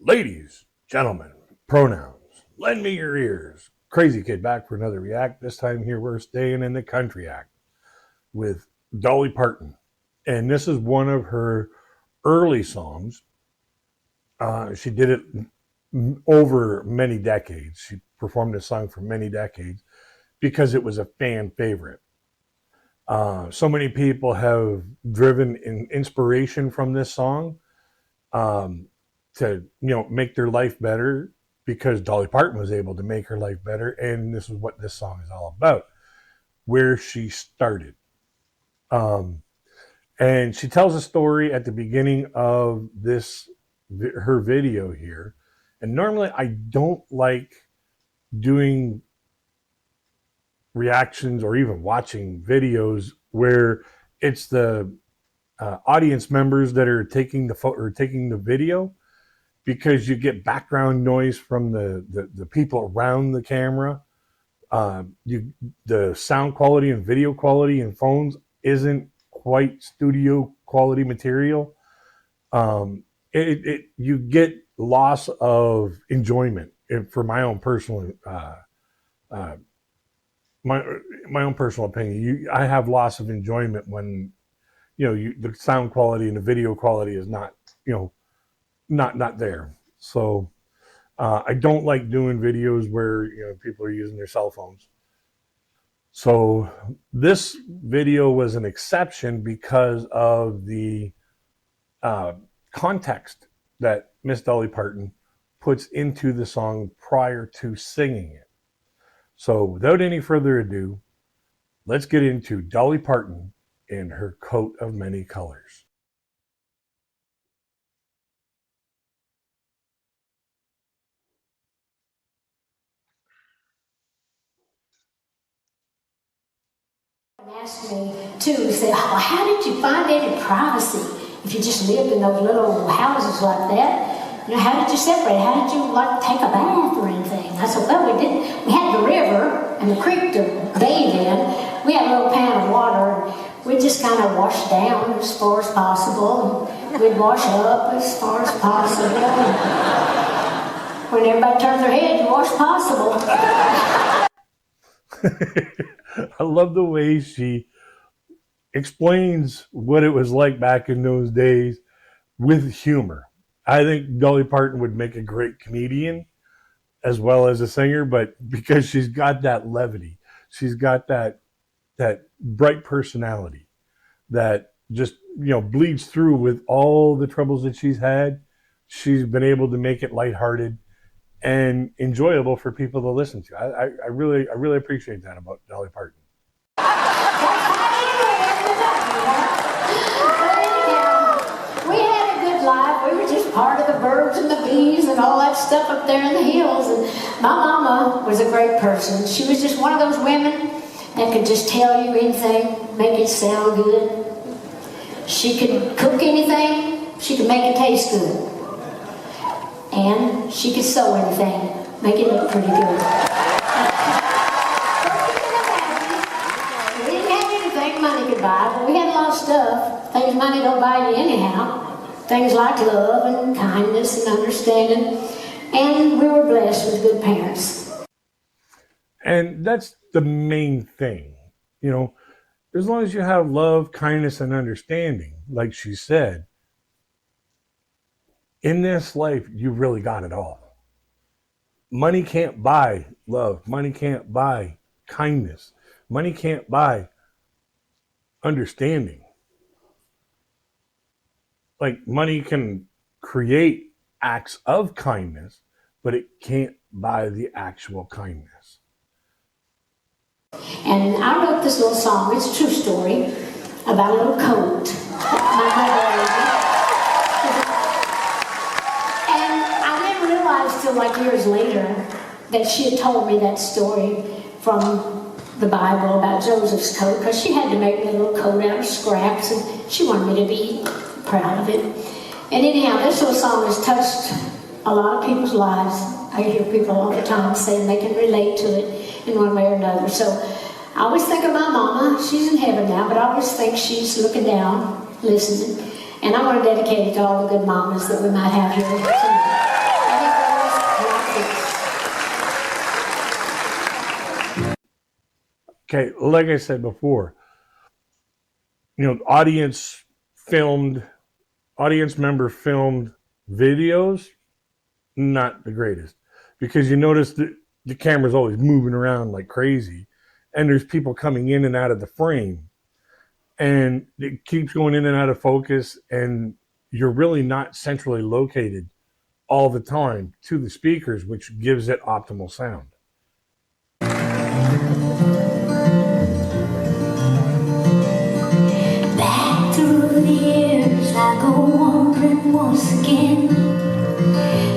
Ladies, gentlemen, pronouns, lend me your ears. Crazy Kid back for another react. This time here we're staying in the country act with Dolly Parton. And this is one of her early songs. She did it over many decades. She performed this song for many decades because it was a fan favorite. So many people have driven in inspiration from this song to make their life better, because Dolly Parton was able to make her life better, and this is what this song is all about, where she started. And she tells a story at the beginning of her video here. And normally I don't like doing reactions or even watching videos where it's the audience members that are taking the video, because you get background noise from the people around the camera. The sound quality and video quality in phones isn't quite studio quality material. You get loss of enjoyment. For my own personal my own personal opinion, I have loss of enjoyment when the sound quality and the video quality is not not there. So I don't like doing videos where people are using their cell phones. So this video was an exception because of the context that Miss Dolly Parton puts into the song prior to singing it. So without any further ado, let's get into Dolly Parton in her coat of many colors. Asked me to say, oh, how did you find any privacy if you just lived in those little houses like that? How did you separate? How did you take a bath or anything? I said, well, we didn't. We had the river and the creek to bathe in. We had a little pan of water. We just kind of washed down as far as possible. And we'd wash up as far as possible. And when everybody turned their head, you wash possible. I love the way she explains what it was like back in those days with humor. I think Dolly Parton would make a great comedian as well as a singer, but because she's got that levity, she's got that bright personality that just bleeds through with all the troubles that she's had. She's been able to make it lighthearted and enjoyable for people to listen to. I really appreciate that about Dolly Parton. We had a good life. We were just part of the birds and the bees and all that stuff up there in the hills. And my mama was a great person. She was just one of those women that could just tell you anything, make it sound good. She could cook anything. She could make it taste good. And she could sew anything, make it look pretty good. We didn't have anything money could buy, but we had a lot of stuff. Things money don't buy you anyhow. Things like love and kindness and understanding. And we were blessed with good parents. And that's the main thing. As long as you have love, kindness, and understanding, like she said, in this life, you really got it all. Money can't buy love. Money can't buy kindness. Money can't buy understanding. Like, money can create acts of kindness, but it can't buy the actual kindness. And I wrote this little song. It's a true story about a little coat my mother till like years later that she had told me that story from the Bible about Joseph's coat, because she had to make me a little coat out of scraps, and she wanted me to be proud of it. And anyhow, this little song has touched a lot of people's lives. I hear people all the time saying they can relate to it in one way or another. So I always think of my mama. She's in heaven now, but I always think she's looking down, listening. And I want to dedicate it to all the good mamas that we might have here tonight. Okay, like I said before, audience member filmed videos, not the greatest, because you notice that the camera's always moving around like crazy, and there's people coming in and out of the frame, and it keeps going in and out of focus, and you're really not centrally located all the time to the speakers, which gives it optimal sound. Back through the years I go wandering once again,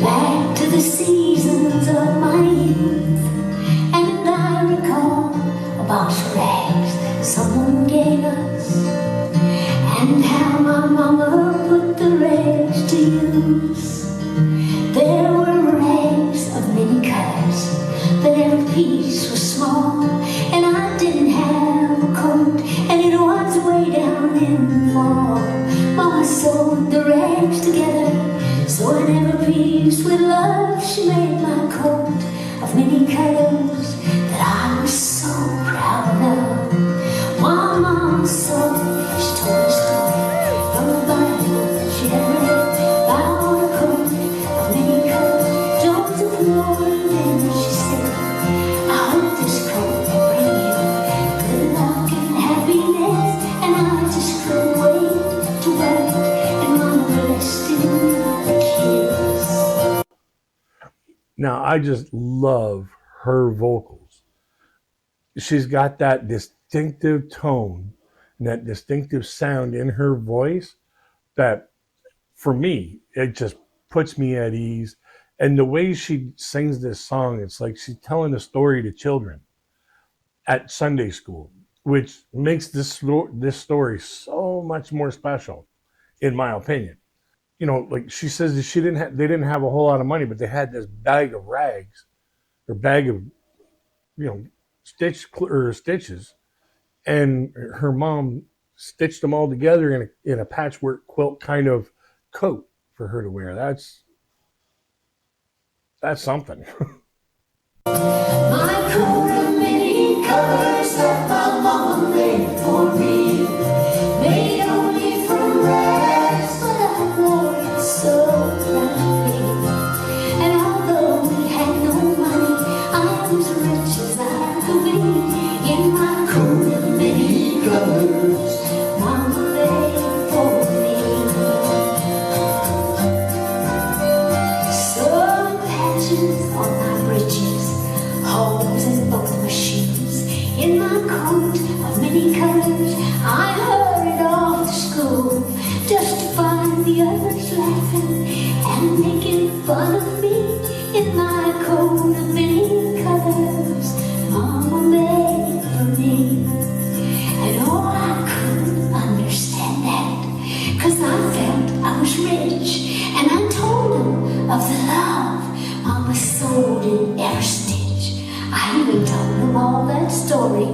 back to the seasons of my youth, and I recall a box of rags someone gave us, and how my mama put the rags to use. There were rags of many colors, but every piece was small, and I didn't have a coat, and it was way down in the fall. Mama sewed the rags together, so in every piece with love she made my coat of many colors that I was so proud of. My mama sewed, she told a story from a Bible that she had read about a coat of many colors, joys of the Lord, and then she said, I hope this coat will bring you good luck and happiness, and I just couldn't wait to wear it, and Mama blessed it with a kiss. Now, I just love her vocals. She's got that distinctive tone and that distinctive sound in her voice that, for me, it just puts me at ease. And the way she sings this song, it's like she's telling a story to children at Sunday school, which makes this story so much more special, in my opinion. Like she says that they didn't have a whole lot of money, but they had this bag of rags or bag of, stitches, and her mom stitched them all together in a patchwork quilt kind of coat for her to wear. That's something. My coat of many colors that my mama made for me, made only from rags, but I wore it so proudly. And although we had no money, I was rich as I could be in my coat of many colors mama made for me. Some patches on my breeches, holes in both my shoes. In my coat of many colors, I hurried off to school, just to find the others laughing and making fun of me. In my coat of many colors, Mama made for me. And oh, I couldn't understand that, 'cause I felt I was rich, and I told them of the love Mama sewed in every stitch. I even told them all that story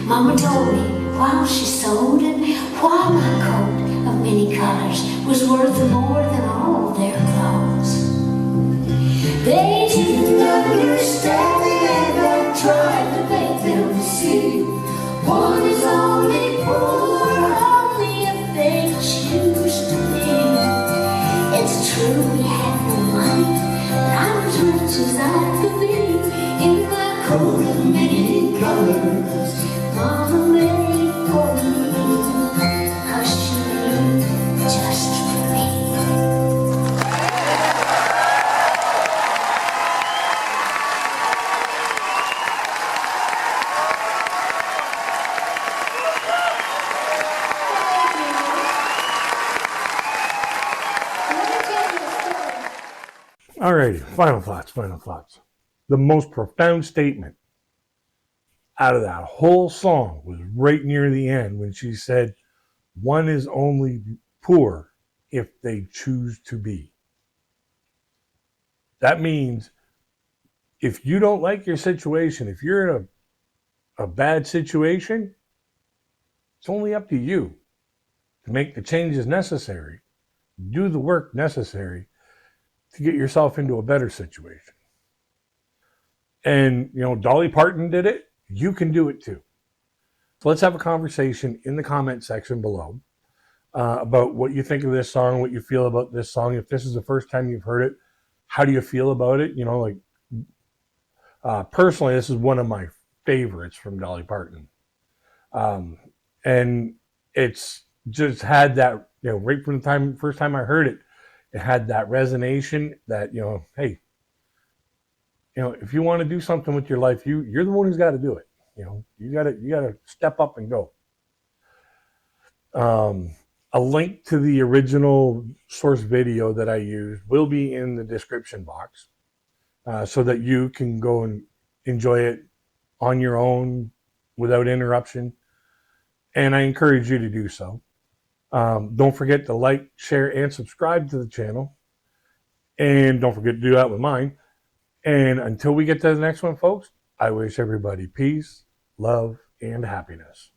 Mama told me while she sewed, and why my coat of many colors was worth more than all their clothes. They didn't understand it, and I tried to make them see. One is only poor, only if they choose to be. It's true we had no money, but I was rich as I could be in my coat of many colors Mama made for me, 'cause she made just for me. Alrighty, final thoughts. The most profound statement out of that whole song was right near the end when she said, one is only poor if they choose to be. That means if you don't like your situation, if you're in a bad situation, it's only up to you to make the changes necessary, do the work necessary to get yourself into a better situation. And, Dolly Parton did it. You can do it too. So let's have a conversation in the comment section below about what you think of this song, what you feel about this song. If this is the first time you've heard it, how do you feel about it? You know, like personally, this is one of my favorites from Dolly Parton. And it's just had that, you know, right from the first time I heard it, it had that resonation that, you know, hey, you know, if you want to do something with your life, you're the one who's got to do it. You know, you gotta step up and go. A link to the original source video that I used will be in the description box, so that you can go and enjoy it on your own without interruption. And I encourage you to do so. Don't forget to like, share, and subscribe to the channel. And don't forget to do that with mine. And until we get to the next one, folks, I wish everybody peace, love, and happiness.